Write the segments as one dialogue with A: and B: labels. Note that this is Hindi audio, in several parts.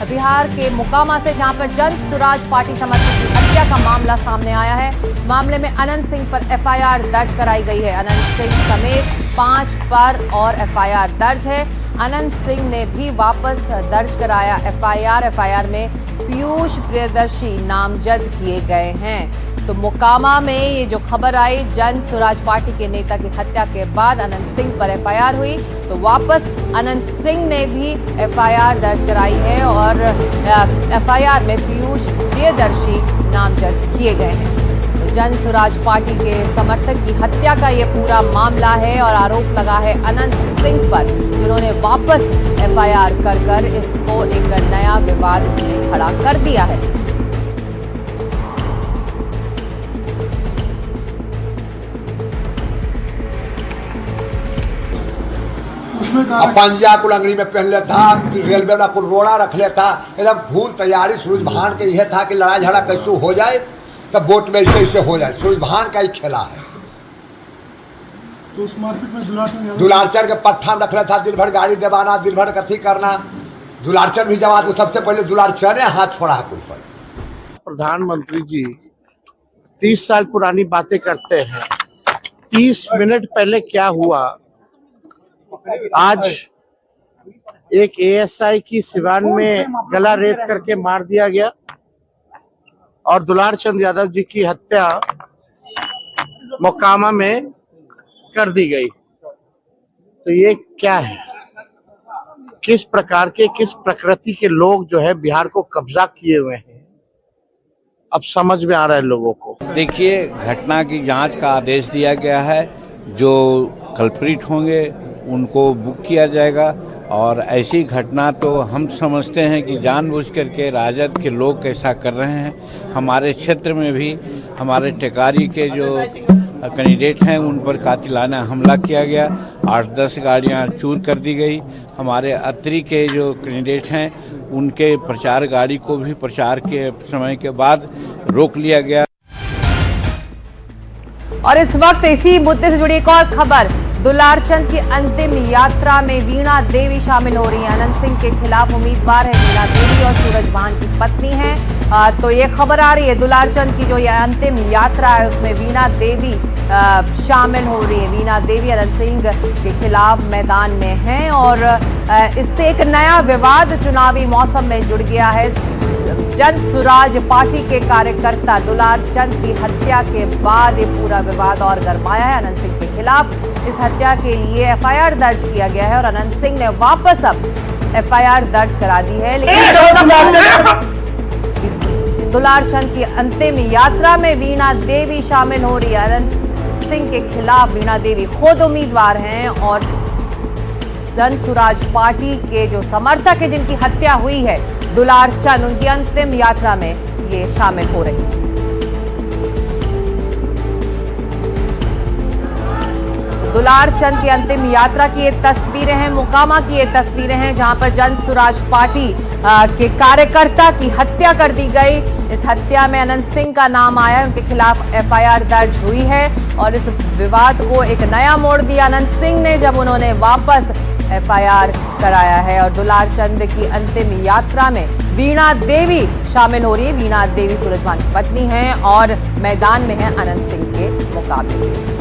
A: बिहार के मोकामा से, जहां पर जन सुराज पार्टी समर्थक की हत्या का मामला सामने आया है। मामले में अनंत सिंह पर एफआईआर दर्ज कराई गई है। अनंत सिंह समेत 5 पर और एफआईआर दर्ज है। अनंत सिंह ने भी वापस दर्ज कराया एफआईआर। एफआईआर में पीयूष प्रियदर्शी नामजद किए गए हैं। तो मोकामा में ये जो खबर आई, जन सुराज पार्टी के नेता की हत्या के बाद अनंत सिंह पर एफआईआर हुई, तो वापस अनंत सिंह ने भी एफआईआर दर्ज कराई है और एफआईआर में पीयूष प्रियदर्शी नामजद किए गए हैं। तो जन सुराज पार्टी के समर्थक की हत्या का ये पूरा मामला है और आरोप लगा है अनंत सिंह पर, जिन्होंने वापस एफआईआर कर इसको एक नया विवाद इसमें खड़ा कर दिया है।
B: पंजा कुलंगड़ी में पहन लेता, रेलवे वाला को रोड़ा रख लेता, एकदम फूल तैयारी सूरज भान के यह था कि लड़ाई झगड़ा कैसे हो जाए, तब वोट में ऐसे हो जाए। सूरज भान का ही खेला है।
C: तो उस मारपीट में
B: दुलारचर के पट्ठा रख लेता, दिन भर गाड़ी दबाना, दिन भर कथी करना। दुलारचर भी जमात में सबसे पहले दुलारचर ने हाथ छोड़ा है कुल पर।
D: प्रधानमंत्री जी 30 साल पुरानी बातें करते हैं। 30 मिनट पहले क्या हुआ, आज एक एएसआई की सिवान में गला रेत करके मार दिया गया और दुलार चंद यादव जी की हत्या मोकामा में कर दी गई। तो ये क्या है, किस प्रकार के, किस प्रकृति के लोग जो है बिहार को कब्जा किए हुए हैं, अब समझ में आ रहा है लोगों को।
E: देखिए, घटना की जांच का आदेश दिया गया है। जो कल्प्रिट होंगे उनको बुक किया जाएगा और ऐसी घटना तो हम समझते हैं कि जानबूझ करके राजद के लोग ऐसा कर रहे हैं। हमारे क्षेत्र में भी हमारे टेकारी के जो कैंडिडेट हैं उन पर कातिलाना हमला किया गया। 8-10 गाड़ियां चूर कर दी गई। हमारे अत्री के जो कैंडिडेट हैं उनके प्रचार गाड़ी को भी प्रचार के समय के बाद रोक लिया गया।
A: और इस वक्त इसी मुद्दे से जुड़ी एक और खबर, दुलारचंद की अंतिम यात्रा में वीणा देवी शामिल हो रही है। अनंत सिंह के खिलाफ उम्मीदवार है वीणा देवी और सूरज भान की पत्नी है। तो ये खबर आ रही है, दुलारचंद की जो ये अंतिम यात्रा है उसमें वीणा देवी शामिल हो रही है। वीणा देवी अनंत सिंह के खिलाफ मैदान में हैं और इससे एक नया विवाद चुनावी मौसम में जुड़ गया है। जन सुराज पार्टी के कार्यकर्ता दुलारचंद की हत्या के बाद ये पूरा विवाद और गरमाया है। अनंत सिंह के खिलाफ इस हत्या के लिए एफआईआर दर्ज किया गया है और अनंत सिंह ने वापस अब एफआईआर दर्ज करा दी है। लेकिन दुलारचंद की अंतिम यात्रा में वीणा देवी शामिल हो रही है। अनंत सिंह के खिलाफ वीणा देवी खुद उम्मीदवार हैं और जन सुराज पार्टी के जो समर्थक है जिनकी हत्या हुई है दुलारचंद, उनकी अंतिम यात्रा में ये शामिल हो रही है। दुलारचंद की अंतिम यात्रा की ये तस्वीरें हैं, मोकामा की ये तस्वीरें हैं जहां पर जन सुराज पार्टी के कार्यकर्ता की हत्या कर दी गई। इस हत्या में अनंत सिंह का नाम आया, उनके खिलाफ एफआईआर दर्ज हुई है और इस विवाद को एक नया मोड़ दिया अनंत सिंह ने जब उन्होंने वापस एफआईआर कराया है। और दुलारचंद की अंतिम यात्रा में वीणा देवी शामिल हो रही है। वीणा देवी सूरज भान की पत्नी हैं और मैदान में है अनंत सिंह के मुकाबले।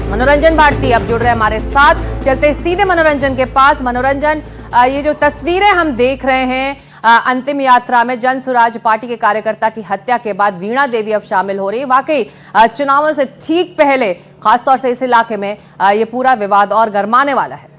A: मनोरंजन भारती अब जुड़ रहे हमारे साथ, चलते सीधे मनोरंजन के पास। मनोरंजन, ये जो तस्वीरें हम देख रहे हैं अंतिम यात्रा में जन सुराज पार्टी के कार्यकर्ता की हत्या के बाद वीणा देवी अब शामिल हो रही है। वाकई चुनावों से ठीक पहले खासतौर से इस इलाके में ये पूरा विवाद और गरमाने वाला है।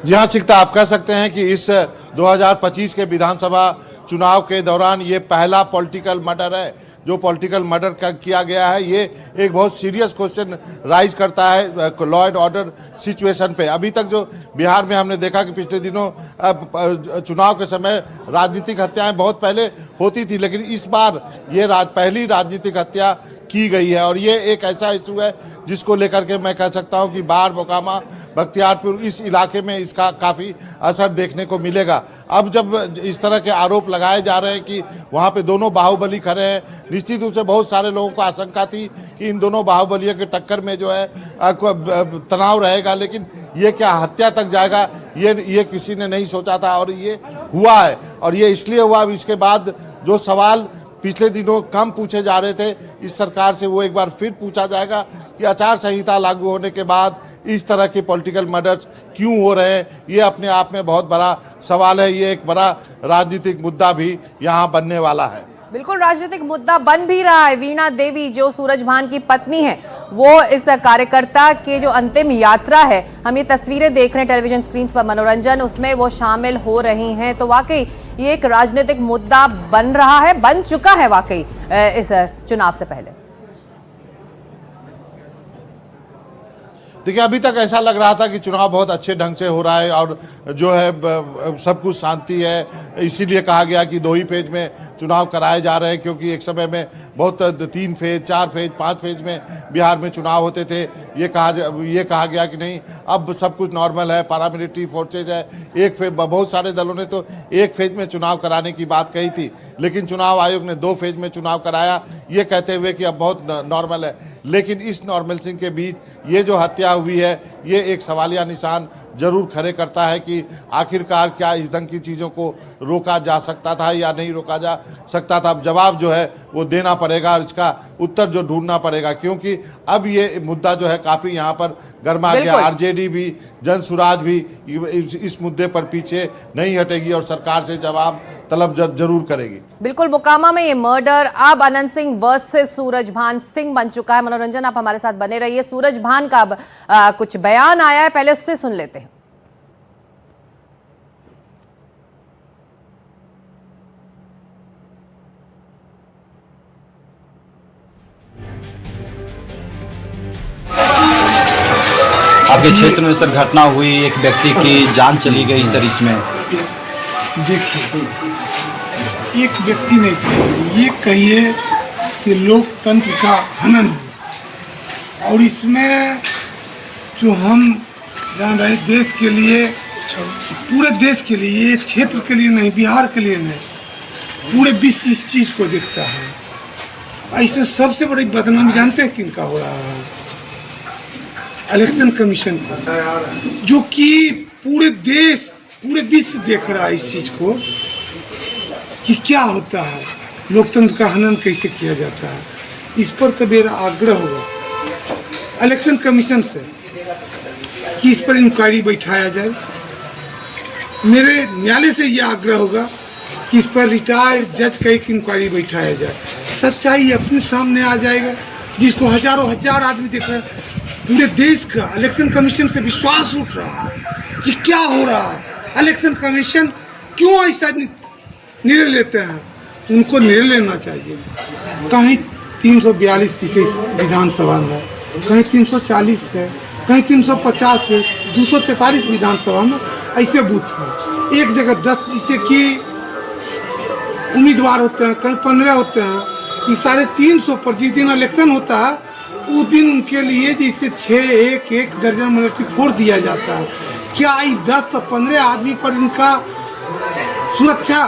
D: जी हाँ सिकता, आप कह सकते हैं कि इस 2025 के विधानसभा चुनाव के दौरान ये पहला पॉलिटिकल मर्डर है जो पॉलिटिकल मर्डर किया गया है। ये एक बहुत सीरियस क्वेश्चन राइज करता है लॉ एंड ऑर्डर सिचुएशन पे। अभी तक जो बिहार में हमने देखा कि पिछले दिनों चुनाव के समय राजनीतिक हत्याएं बहुत पहले होती थी, लेकिन इस बार ये पहली राजनीतिक हत्या की गई है। और ये एक ऐसा इशू है जिसको लेकर के मैं कह सकता हूं कि बाढ़, मोकामा, बख्तियारपुर इस इलाके में इसका काफ़ी असर देखने को मिलेगा। अब जब इस तरह के आरोप लगाए जा रहे हैं कि वहाँ पे दोनों बाहुबली खड़े हैं, निश्चित रूप से बहुत सारे लोगों को आशंका थी कि इन दोनों बाहुबलियों के टक्कर में जो है तनाव रहेगा, लेकिन ये क्या हत्या तक जाएगा ये किसी ने नहीं सोचा था और ये हुआ है। और ये इसलिए हुआ, इसके बाद जो सवाल पिछले दिनों कम पूछे जा रहे थे इस सरकार से, वो एक बार फिर पूछा जाएगा कि आचार संहिता लागू होने के बाद इस तरह के पॉलिटिकल मर्डर्स क्यों हो रहे हैं। ये अपने आप में बहुत बड़ा सवाल है, ये एक बड़ा राजनीतिक मुद्दा भी यहाँ बनने वाला है।
A: बिल्कुल राजनीतिक मुद्दा बन भी रहा है। वीणा देवी जो सूरजभान की पत्नी है, वो इस कार्यकर्ता के जो अंतिम यात्रा है, हम ये तस्वीरें देख रहे हैं टेलीविजन स्क्रीन पर, मनोरंजन, उसमें वो शामिल हो रही हैं। तो वाकई ये एक राजनीतिक मुद्दा बन रहा है, बन चुका है वाकई इस चुनाव से पहले।
D: देखिए, अभी तक ऐसा लग रहा था कि चुनाव बहुत अच्छे ढंग से हो रहा है और जो है सब कुछ शांति है, इसीलिए कहा गया कि 2 ही फेज में चुनाव कराए जा रहे हैं, क्योंकि एक समय में बहुत 3 फेज, 4 फेज, 5 फेज में बिहार में चुनाव होते थे। ये कहा गया कि नहीं, अब सब कुछ नॉर्मल है, पैरामिलिट्री फोर्सेज है, एक फेज, बहुत सारे दलों ने तो 1 फेज में चुनाव कराने की बात कही थी, लेकिन चुनाव आयोग ने 2 फेज में चुनाव कराया, ये कहते हुए कि अब बहुत नॉर्मल है। लेकिन इस नॉर्मलसी के बीच ये जो हत्या हुई है, ये एक सवालिया निशान जरूर खड़े करता है कि आखिरकार क्या इस ढंग की चीज़ों को रोका जा सकता था या नहीं रोका जा सकता था। अब जवाब जो है वो देना पड़ेगा और इसका उत्तर जो ढूंढना पड़ेगा, क्योंकि अब ये मुद्दा जो है काफ़ी यहाँ पर गर्मा गया। आरजेडी भी, जनसुराज भी इस मुद्दे पर पीछे नहीं हटेगी और सरकार से जवाब तलब जरूर करेगी।
A: बिल्कुल, मोकामा में ये मर्डर अब अनंत सिंह वर्सेस सूरजभान सिंह बन चुका है। मनोरंजन, आप हमारे साथ बने रहिए। सूरजभान का अब कुछ बयान आया है, पहले उससे सुन लेते हैं।
C: आपके क्षेत्र में सर घटना हुई, एक व्यक्ति की जान चली गई सर, इसमें
F: देखिए एक व्यक्ति नहीं थी, ये कहिए कि लोकतंत्र का हनन है। और इसमें जो हम जान रहे देश के लिए, पूरे देश के लिए, क्षेत्र के लिए नहीं, बिहार के लिए नहीं, पूरे विश्व इस चीज़ को देखता है। और इसमें सबसे बड़ी बदनामी जानते हैं किनका हो रहा है? इलेक्शन कमीशन को, जो कि पूरे देश, पूरे विश्व देख रहा है इस चीज़ को कि क्या होता है, लोकतंत्र का हनन कैसे किया जाता है। इस पर तो मेरा आग्रह होगा इलेक्शन कमीशन से कि इस पर इंक्वायरी बैठाया जाए। मेरे न्यायालय से यह आग्रह होगा कि इस पर रिटायर्ड जज का एक इंक्वायरी बैठाया जाए। सच्चाई अपने सामने आ जाएगा, जिसको हजारों हजार आदमी देख रहे हैं। पूरे देश का इलेक्शन कमीशन से विश्वास उठ रहा है कि क्या हो रहा है, इलेक्शन कमीशन क्यों ऐसा निर्णय लेते हैं। उनको निर्णय लेना चाहिए। कहीं 342 विशेष विधानसभा में, कहीं 340 है, कहीं 350 है, 243 विधानसभा में ऐसे बूथ हैं। एक जगह 10 जिससे कि उम्मीदवार होते हैं, कहीं 15 होते हैं। कि 350 पर जिस दिन इलेक्शन होता है उस दिन उनके लिए जैसे 6 एक दर्जन मिलिट्री फोर्स दिया जाता है। क्या 10 से 15 आदमी पर इनका सुरक्षा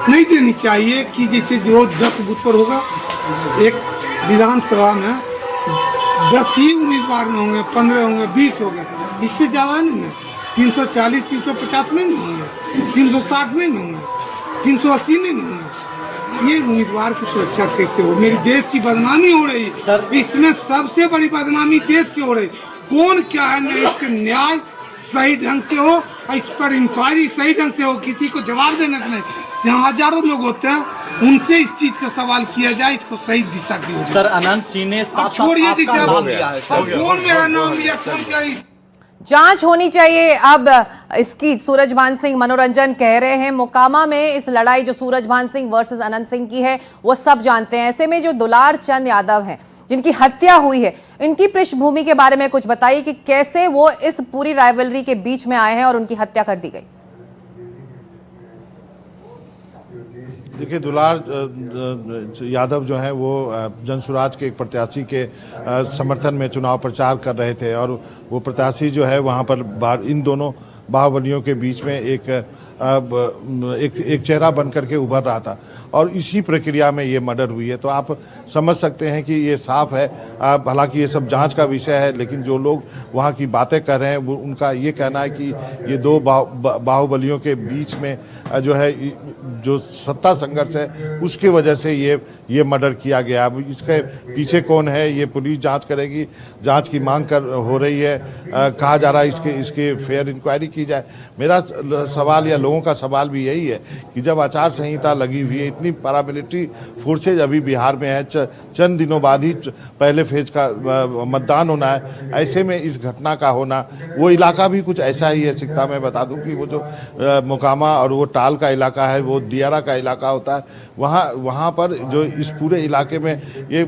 F: नहीं देनी चाहिए कि जैसे जो 10 बूथ पर होगा, एक विधानसभा में 10 ही उम्मीदवार में होंगे, 15 होंगे, 20 होंगे, इससे ज़्यादा नहीं है। 340 350 में नहीं होंगे, 360 में नहीं होंगे, 380 में नहीं होंगे। ये उम्मीदवार की सुरक्षा कैसे हो? मेरी देश की बदनामी हो रही सर। इसमें सबसे बड़ी बदनामी देश की हो रही। कौन क्या है, न इसके न्याय सही ढंग से हो, इस पर इंक्वायरी सही ढंग से हो, किसी को जवाब देने से नहीं। यहाँ हजारों लोग होते हैं, उनसे इस चीज का सवाल किया जाए, इसको सही दिशा की हो।
C: सर अनंत सिंह ने
F: छोड़िए नाम लिया है, कौन मेरा नाम लिया, कौन क्या?
A: जांच होनी चाहिए अब इसकी। सूरजभान सिंह, मनोरंजन कह रहे हैं मोकामा में इस लड़ाई जो सूरजभान सिंह वर्सेस अनंत सिंह की है वो सब जानते हैं। ऐसे में जो दुलार चंद यादव हैं जिनकी हत्या हुई है, इनकी पृष्ठभूमि के बारे में कुछ बताइए कि कैसे वो इस पूरी राइवलरी के बीच में आए हैं और उनकी हत्या कर दी गई।
D: देखिए, दुलार यादव जो हैं वो जनसुराज के एक प्रत्याशी के समर्थन में चुनाव प्रचार कर रहे थे और वो प्रत्याशी जो है वहाँ पर इन दोनों बाहुबलियों के बीच में एक चेहरा बन करके उभर रहा था और इसी प्रक्रिया में ये मर्डर हुई है। तो आप समझ सकते हैं कि ये साफ है। हालांकि ये सब जांच का विषय है, लेकिन जो लोग वहाँ की बातें कर रहे हैं वो उनका ये कहना है कि ये दो बाहुबलियों के बीच में जो है जो सत्ता संघर्ष है उसकी वजह से ये मर्डर किया गया। अब इसके पीछे कौन है ये पुलिस जांच करेगी, जांच की मांग हो रही है। कहा जा रहा है इसके फेयर इंक्वायरी की जाए। मेरा सवाल या लोगों का सवाल भी यही है कि जब आचार संहिता लगी हुई है, इतनी पैरामिलिट्री फोर्सेज अभी बिहार में है, चंद दिनों बाद ही पहले फेज का मतदान होना है, ऐसे में इस घटना का होना, वो इलाका भी कुछ ऐसा ही है। सिकता मैं बता दूं कि वो जो मोकामा और वो टाल का इलाका है, वो दियारा का इलाका होता है, वहाँ पर जो इस पूरे इलाके में ये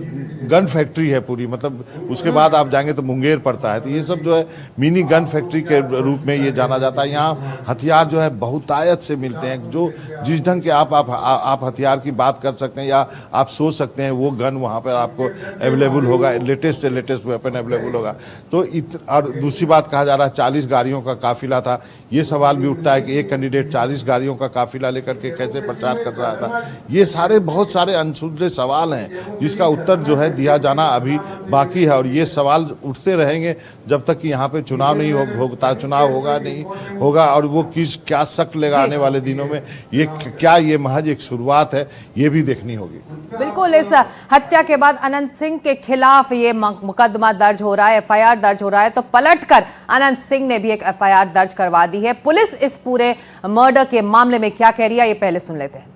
D: गन फैक्ट्री है पूरी, मतलब उसके बाद आप जाएंगे तो मुंगेर पड़ता है। तो ये सब जो है मिनी गन फैक्ट्री के रूप में ये जाना जाता है। यहाँ हथियार जो है बहुतायत से मिलते हैं। जो जिस ढंग के आप हथियार की बात कर सकते हैं या आप सोच सकते हैं वो गन वहाँ पर आपको अवेलेबल होगा, लेटेस्ट से लेटेस्ट वेपन अवेलेबल होगा। तो और दूसरी बात कहा जा रहा है 40 गाड़ियों का काफिला था। ये सवाल भी उठता है कि एक कैंडिडेट 40 गाड़ियों का काफिला लेकर के कैसे प्रचार कर रहा था। ये सारे बहुत सारे अनसुलझे सवाल हैं जिसका उत्तर जो है दिया जाना अभी बाकी है और ये सवाल उठते रहेंगे जब तक कि यहाँ पे चुनाव नहीं होता, चुनाव होगा नहीं होगा और वो क्या शक लेगा आने वाले दिनों में। ये महज एक शुरुआत है, ये भी देखनी होगी।
A: बिल्कुल, इस हत्या के बाद अनंत सिंह के खिलाफ ये मुकदमा दर्ज हो रहा है, एफआईआर दर्ज हो रहा है। तो पलटकर अनंत सिंह ने भी एक एफआईआर दर्ज करवा दी है। पुलिस इस पूरे मर्डर के मामले में क्या कह रही है, ये पहले सुन लेते हैं।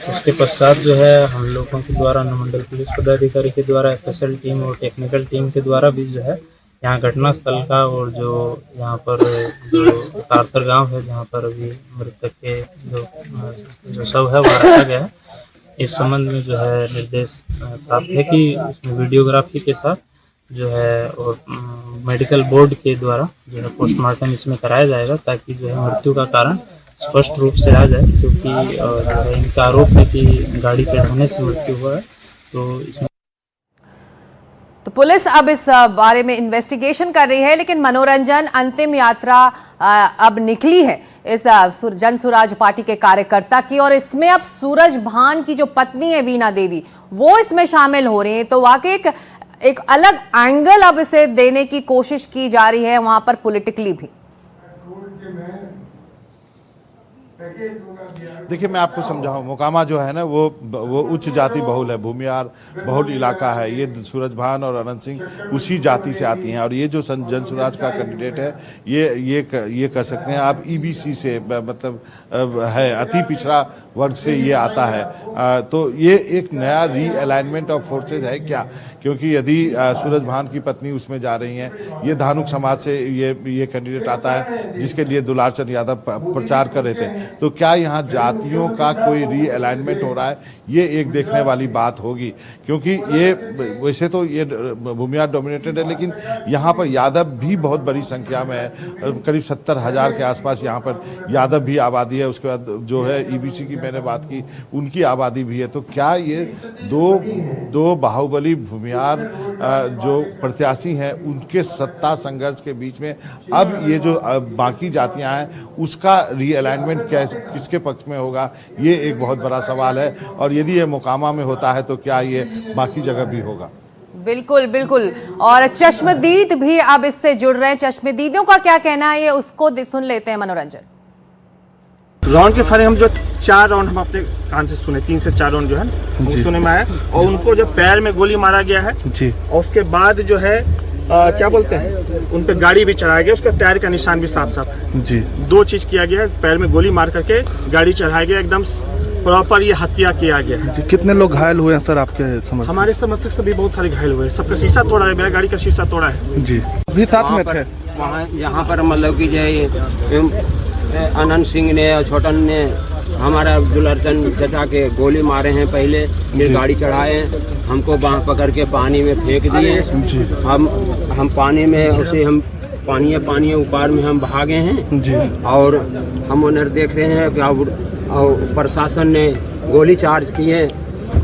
G: उसके पश्चात जो है हम लोगों के द्वारा अनुमंडल पुलिस पदाधिकारी के द्वारा एफएसएल टीम और टेक्निकल टीम के द्वारा भी जो है यहाँ घटनास्थल का और जो यहाँ पर जो तारतर गांव है जहाँ पर अभी मृतक के जो शव है वो रखा गया है, इस संबंध में जो है निर्देश प्राप्त है कि इसमें वीडियोग्राफी के साथ जो है और मेडिकल बोर्ड के द्वारा जो है पोस्टमार्टम इसमें कराया जाएगा ताकि जो है मृत्यु का कारण स्पष्ट रूप से आ जाए। क्योंकि जो है इनका आरोप है कि गाड़ी चढ़ाने से मृत्यु हुआ है।
A: तो पुलिस अब इस बारे में इन्वेस्टिगेशन कर रही है। लेकिन मनोरंजन, अंतिम यात्रा अब निकली है इस जनसुराज पार्टी के कार्यकर्ता की और इसमें अब सूरज भान की जो पत्नी है वीणा देवी वो इसमें शामिल हो रही है। तो वाकई एक अलग एंगल अब इसे देने की कोशिश की जा रही है वहां पर पॉलिटिकली भी।
D: देखिए, मैं आपको समझाऊं, मोकामा जो है ना वो उच्च जाति बहुल है, भूमियार बहुल इलाका है। ये सूरज भान और अनंत सिंह उसी जाति से आती हैं और ये जो जनसुराज का कैंडिडेट है ये कह सकते हैं आप ईबीसी से, मतलब है अति पिछड़ा वर्ग से ये आता है। तो ये एक नया रीअलाइनमेंट ऑफ फोर्सेज है क्या? क्योंकि यदि सूरज भान की पत्नी उसमें जा रही हैं, ये धानुक समाज से ये कैंडिडेट आता है जिसके लिए दुलार चंद यादव प्रचार कर रहे थे। तो क्या यहाँ जातियों का कोई रीअलाइनमेंट हो रहा है? ये एक देखने वाली बात होगी। क्योंकि ये वैसे तो ये भूमियार डोमिनेटेड है, लेकिन यहाँ पर यादव भी बहुत बड़ी संख्या में है। करीब 70,000 के आसपास यहाँ पर यादव भी आबादी है। उसके बाद जो है ईबीसी की मैंने बात की, उनकी आबादी भी है। तो क्या ये दो बाहुबली भूमियार जो प्रत्याशी हैं उनके सत्ता संघर्ष के बीच में अब ये जो बाकी जातियां हैं उसका रीअलाइनमेंट किसके पक्ष में होगा, ये एक बहुत बड़ा सवाल है। और यदि ये मोकामा में होता है तो क्या ये बाकी जगह भी होगा?
A: बिल्कुल बिल्कुल। और चश्मदीद भी अब इससे जुड़ रहे हैं। चश्मदीदियों का क्या कहना है ये उसको सुन लेते हैं मनोरंजन।
H: राउंड के फायरिंग हम जो 4 राउंड हम अपने कान से सुने, 3 से 4 राउंड जो है वो सुने में आया और उनको जो पैर में गोली मारा गया है जी। और उसके बाद जो है क्या बोलते हैं उन पे गाड़ी भी चढ़ाया गया, उसका टायर का निशान भी साफ जी। 2 चीज किया गया है, पैर में गोली मार करके गाड़ी चढ़ाया गया, एकदम प्रॉपर ये हत्या किया गया है।
I: कितने लोग घायल हुए हैं सर आपके समर्थक?
H: हमारे समर्थक सभी बहुत सारे घायल हुए हैं। सबका शीशा तोड़ा है, मेरा गाड़ी का शीशा तोड़ा है
I: जी। भी साथ में थे
J: वहाँ यहाँ पर मतलब कि जो अनंत सिंह ने और छोटन ने हमारा दुलारचंद चचा के गोली मारे हैं, पहले फिर गाड़ी चढ़ाए, हमको बांह पकड़ के पानी में फेंक दिए। हम पानी में उसे हम पानी ऊपर में हम भागे हैं जी। और हम उन्हें देख रहे हैं और प्रशासन ने गोली चार्ज किए,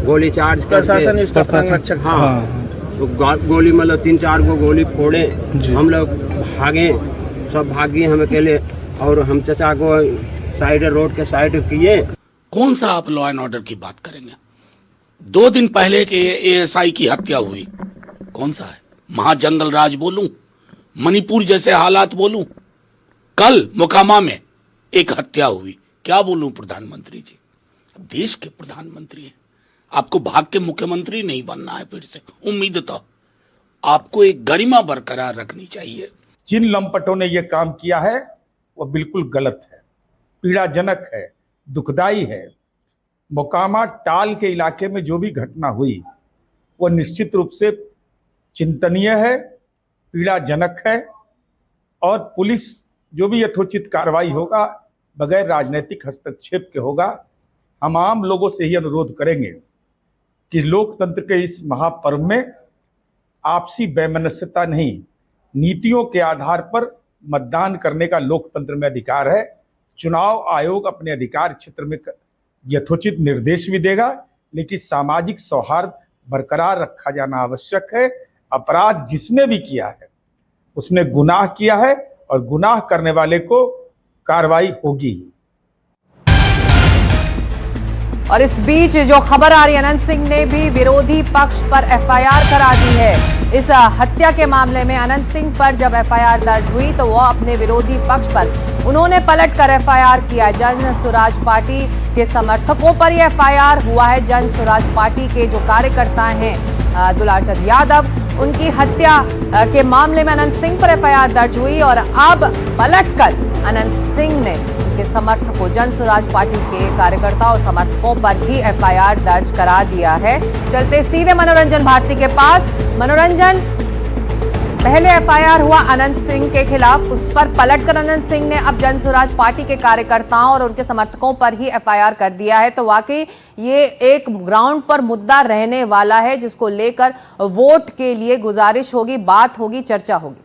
J: गोली चार्ज
H: प्रशासन
J: करके
H: इसका संरक्षक।
J: हाँ, तो गोली मतलब 3-4 को गोली फोड़े, हम लोग भागे, सब भागे हम अकेले, और हम चचा को साइड रोड के साइड किए।
K: कौन सा आप लॉ एंड ऑर्डर की बात करेंगे? 2 दिन पहले के एएसआई की हत्या हुई, कौन सा है? महाजंगल राज बोलूं, मणिपुर जैसे हालात बोलूं, कल मोकामा में एक हत्या हुई, क्या बोलूं प्रधानमंत्री जी? अब देश के प्रधानमंत्री हैं, आपको भाग के मुख्यमंत्री नहीं बनना है फिर से। उम्मीद तो आपको एक गरिमा बरकरार रखनी चाहिए।
H: जिन लंपटों ने ये काम किया है वो बिल्कुल गलत है, पीड़ाजनक है, दुखदाई है। मोकामा टाल के इलाके में जो भी घटना हुई वो निश्चित रूप से चिंतनीय है, पीड़ाजनक है, और पुलिस जो भी यथोचित कार्रवाई होगा बगैर राजनीतिक हस्तक्षेप के होगा। हम आम लोगों से ही अनुरोध करेंगे कि लोकतंत्र के इस महापर्व में आपसी वैमनस्यता नहीं, नीतियों के आधार पर मतदान करने का लोकतंत्र में अधिकार है। चुनाव आयोग अपने अधिकार क्षेत्र में यथोचित निर्देश भी देगा, लेकिन सामाजिक सौहार्द बरकरार रखा जाना आवश्यक है। अपराध जिसने भी किया है उसने गुनाह किया है, और गुनाह करने वाले को कार्रवाई होगी ही।
A: और इस बीच जो खबर आ रही है, अनंत सिंह ने भी विरोधी पक्ष पर एफआईआर करा दी है। इस हत्या के मामले में अनंत सिंह पर जब एफआईआर दर्ज हुई तो वो अपने विरोधी पक्ष पर उन्होंने पलटकर एफआईआर किया। जन स्वराज पार्टी के समर्थकों पर यह एफआईआर हुआ है। जन स्वराज पार्टी के जो कार्यकर्ता हैं दुलारचंद यादव, उनकी हत्या के मामले में अनंत सिंह पर एफआईआर दर्ज हुई, और अब पलटकर अनंत सिंह ने के समर्थकों, जन स्वराज पार्टी के कार्यकर्ताओं और समर्थकों पर ही एफआईआर दर्ज करा दिया है। चलते सीधे मनोरंजन भारती के पास। मनोरंजन, पहले एफआईआर हुआ अनंत सिंह के खिलाफ, उस पर पलटकर अनंत सिंह ने अब जन स्वराज पार्टी के कार्यकर्ताओं और उनके समर्थकों पर ही एफआईआर कर दिया है। तो वाकई ये एक ग्राउंड पर मुद्दा रहने वाला है, जिसको लेकर वोट के लिए गुजारिश होगी, बात होगी, चर्चा होगी।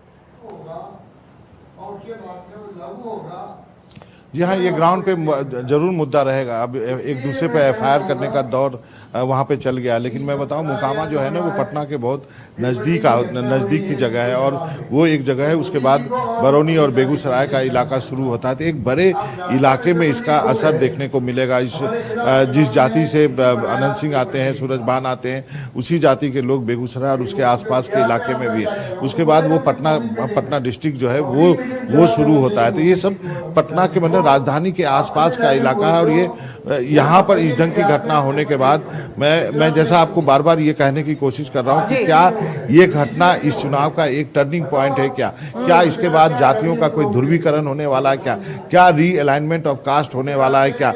D: जी हाँ, ये ग्राउंड पे जरूर मुद्दा रहेगा। अब एक दूसरे पे एफआईआर करने का दौर वहाँ पे चल गया, लेकिन मैं बताऊँ मोकामा जो है ना वो पटना के बहुत नज़दीक की जगह है, और वो एक जगह है। उसके बाद बरौनी और बेगूसराय का इलाका शुरू होता है, तो एक बड़े इलाके में इसका असर देखने को मिलेगा। जिस जाति से अनंत सिंह आते हैं, सूरजभान आते हैं, उसी जाति के लोग बेगूसराय और उसके आसपास के इलाके में भी है। उसके बाद वो पटना डिस्ट्रिक्ट जो है वो शुरू होता है। तो ये सब पटना के मतलब राजधानी के आसपास का इलाका है, और ये यहाँ पर इस ढंग की घटना होने के बाद मैं जैसा आपको बार बार ये कहने की कोशिश कर रहा हूँ कि क्या ये घटना इस चुनाव का एक टर्निंग पॉइंट है? क्या इसके बाद जातियों का कोई ध्रुवीकरण होने वाला है? क्या रीअलाइनमेंट ऑफ कास्ट होने वाला है? क्या